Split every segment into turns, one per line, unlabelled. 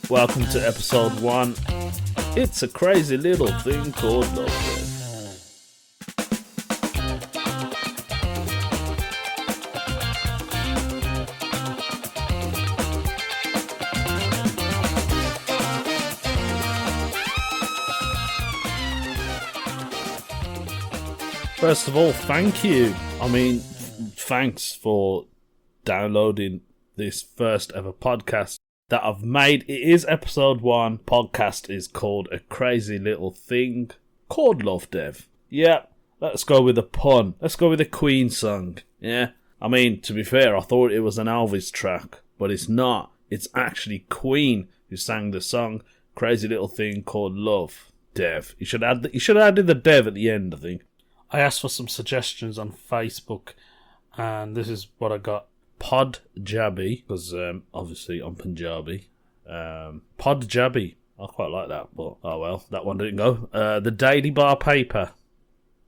Welcome to episode 1. It's a crazy little thing called love. First of all, thank you. Thanks for downloading this first ever podcast that I've made. It is episode 1. Podcast is called A Crazy Little Thing Called Love, Dev. Yeah, let's go with a pun. Let's go with a Queen song. Yeah, to be fair, I thought it was an Elvis track, but it's not. It's actually Queen who sang the song Crazy Little Thing Called Love, Dev. You should have added the Dev at the end, I think.
I asked for some suggestions on Facebook, and this is what I got.
Podjabi, because obviously I'm Punjabi. Podjabi, I quite like that, but oh well, that one didn't go. The Daily Bar Paper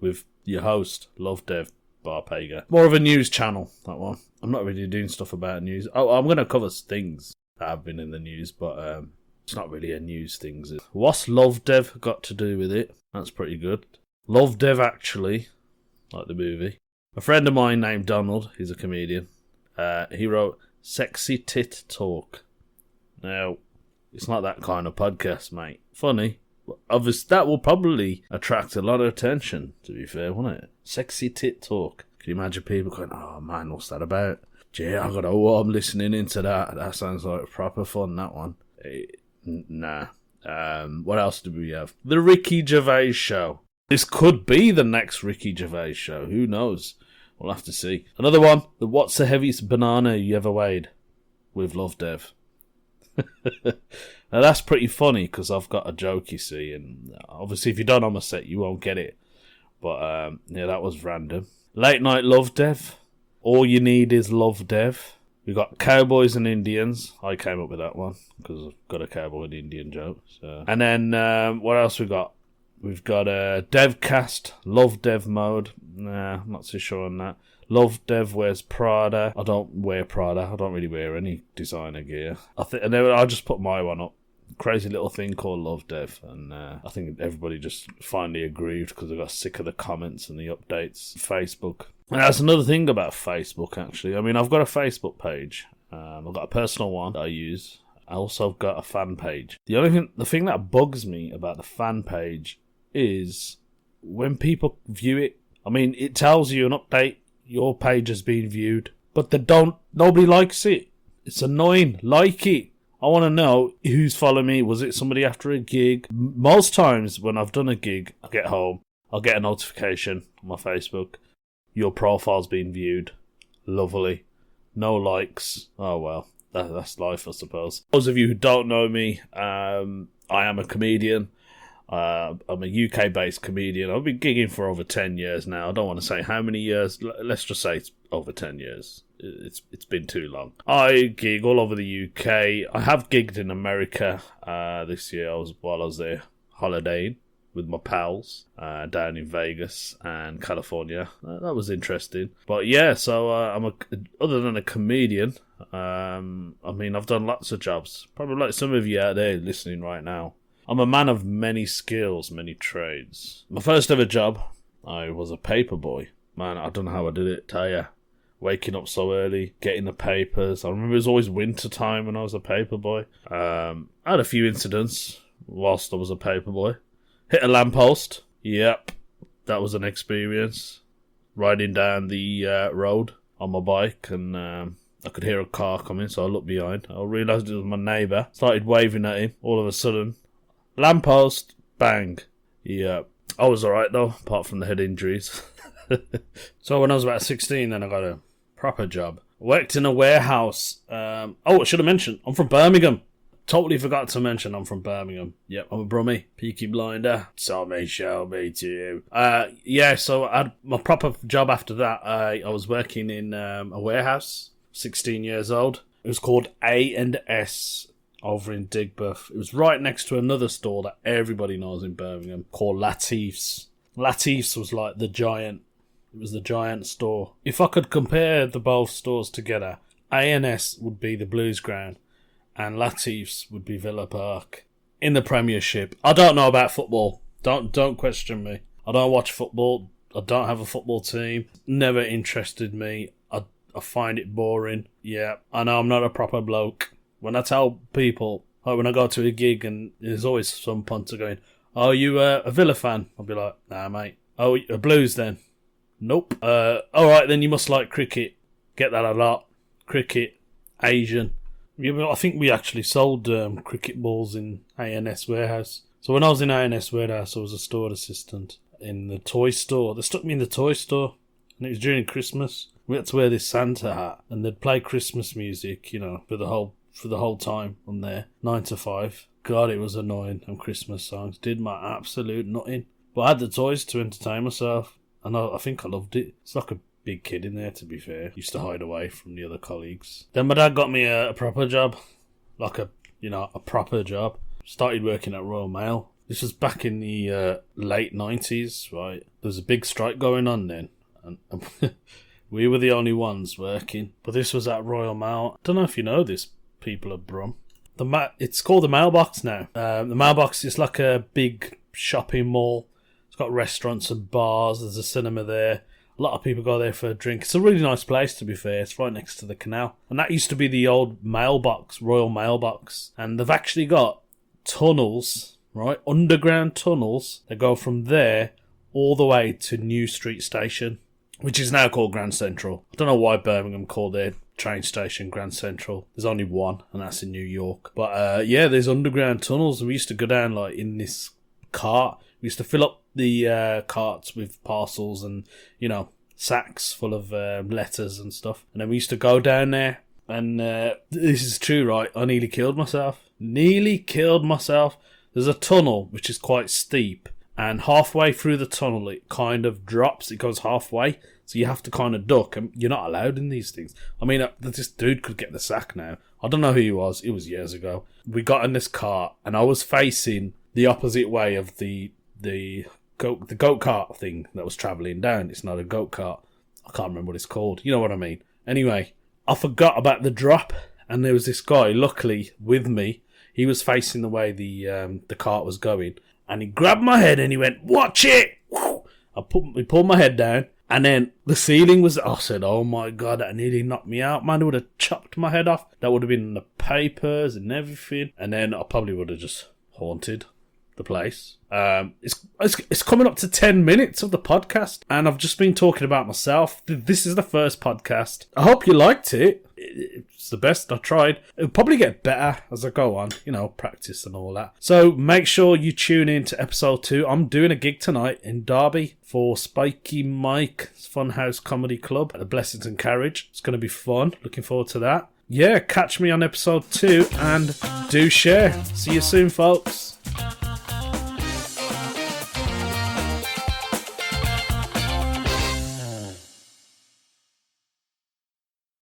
with your host, Love Dev Barpager. More of a news channel, that one. I'm not really doing stuff about news. Oh, I'm going to cover things that have been in the news, but it's not really a news thing. What's Love Dev got to do with it? That's pretty good. Love Dev Actually, like the movie. A friend of mine named Donald, he's a comedian. He wrote Sexy Tit Talk. Now, it's not that kind of podcast, mate. Funny. Obviously, that will probably attract a lot of attention, to be fair, won't it? Sexy Tit Talk. Can you imagine people going, oh man, what's that about? Gee, I gotta I'm listening into that. That sounds like proper fun, that one. Nah. What else do we have? The Ricky Gervais Show. This could be the next Ricky Gervais show. Who knows? We'll have to see. Another one. The What's the Heaviest Banana You Ever Weighed? With Love Dev. Now that's pretty funny because I've got a joke, you see. And obviously if you don't on my set, you won't get it. But yeah, that was random. Late Night Love Dev. All You Need Is Love Dev. We got Cowboys and Indians. I came up with that one because I've got a cowboy and Indian joke. So. And then what else we got? We've got a Devcast, Love Dev Mode. Nah, I'm not too sure on that. Love Dev wears Prada. I don't wear Prada. I don't really wear any designer gear. And then I'll just put my one up. Crazy Little Thing Called Love Dev. And I think everybody just finally agreed because I got sick of the comments and the updates. Facebook. And that's another thing about Facebook, actually. I've got a Facebook page. I've got a personal one that I use. I also got a fan page. The thing that bugs me about the fan page is when people view it. It tells you an update, your page has been viewed, but nobody likes it. It's annoying. Like it. I want to know who's following me. Was it somebody after a gig? Most times when I've done a gig, I get home, I'll get a notification on my Facebook. Your profile's been viewed. Lovely. No likes. Oh well. That's life, I suppose. Those of you who don't know me, I am a comedian. I'm a UK-based comedian. I've been gigging for over 10 years now. I don't want to say how many years. Let's just say it's over 10 years. It's been too long. I gig all over the UK. I have gigged in America this year while I was there holidaying with my pals down in Vegas and California. That was interesting. But yeah, so other than a comedian, I've done lots of jobs. Probably like some of you out there listening right now. I'm a man of many skills, many trades. My first ever job, I was a paper boy. Man, I don't know how I did it, tell ya. Waking up so early, getting the papers. I remember it was always winter time when I was a paper boy. I had a few incidents whilst I was a paper boy. Hit a lamppost. Yep, that was an experience. Riding down the road on my bike and I could hear a car coming, so I looked behind. I realised it was my neighbour. Started waving at him. All of a sudden, lamppost, bang. Yeah, I was alright though, apart from the head injuries.
So when I was about 16, then I got a proper job.
Worked in a warehouse. I should have mentioned, I'm from Birmingham. Totally forgot to mention I'm from Birmingham. Yep, I'm a Brummie. Peaky Blinder. So me, show me to you. So I had my proper job after that. I was working in a warehouse, 16 years old. It was called A&S over in Digbeth. It was right next to another store that everybody knows in Birmingham called Latif's. Latif's was like the giant. It was the giant store. If I could compare the both stores together, A&S would be the blues ground
and Latif's would be Villa Park. In the Premiership. I don't know about football. Don't question me. I don't watch football. I don't have a football team. Never interested me. I find it boring. Yeah, I know I'm not a proper bloke. When I tell people, like when I go to a gig and there's always some punter going, "Oh, you a Villa fan?" I'll be like, "Nah, mate." "Oh, a Blues then?" "Nope." Alright, then you must like cricket. Get that a lot. Cricket. Asian. Yeah, well, I think we actually sold cricket balls in A&S Warehouse. So when I was in A&S Warehouse, I was a store assistant in the toy store. They stuck me in the toy store, and it was during Christmas. We had to wear this Santa hat, and they'd play Christmas music, you know, for the whole time on there, 9 to 5. God, it was annoying. And Christmas songs did my absolute nothing. But I had the toys to entertain myself, and I think I loved it. It's like a big kid in there, to be fair. Used to hide away from the other colleagues. Then my dad got me a proper job, like a proper job. Started working at Royal Mail. This was back in the late 90s, right? There was a big strike going on then, and we were the only ones working. But this was at Royal Mail. I don't know if you know this, people of Brum. It's called the Mailbox now. The Mailbox is like a big shopping mall. It's got restaurants and bars. There's a cinema there. A lot of people go there for a drink. It's a really nice place, to be fair. It's right next to the canal. And that used to be the old mailbox, Royal Mailbox. And they've actually got tunnels, right? Underground tunnels that go from there all the way to New Street Station, which is now called Grand Central. I don't know why Birmingham called their train station Grand Central. There's only one, and that's in New York. But yeah, there's underground tunnels. And we used to go down like in this cart. We used to fill up the carts with parcels and, you know, sacks full of letters and stuff. And then we used to go down there. And this is true, right? I nearly killed myself. There's a tunnel which is quite steep. And halfway through the tunnel, it kind of drops. It goes halfway. So you have to kind of duck. And you're not allowed in these things. I mean, this dude could get the sack now. I don't know who he was. It was years ago. We got in this cart. And I was facing the opposite way of the go-kart thing that was travelling down. It's not a go-kart. I can't remember what it's called. You know what I mean. Anyway, I forgot about the drop, and there was this guy, luckily, with me. He was facing the way the cart was going, and he grabbed my head and he went, "Watch it!" He pulled my head down, and then the ceiling was... I said, "Oh my God, that nearly knocked me out, man. It would have chopped my head off. That would have been in the papers and everything, and then I probably would have just haunted the place." It's coming up to 10 minutes of the podcast, and I've just been talking about myself. This is the first podcast. I hope you liked it. It's the best I tried. It'll probably get better as I go on, you know, practice and all that. So make sure you tune in to episode 2. I'm doing a gig tonight in Derby for Spiky Mike's Funhouse Comedy Club at the Blessings and Carriage. It's going to be fun. Looking forward to that. Yeah, catch me on episode 2 and do share. See you soon, folks.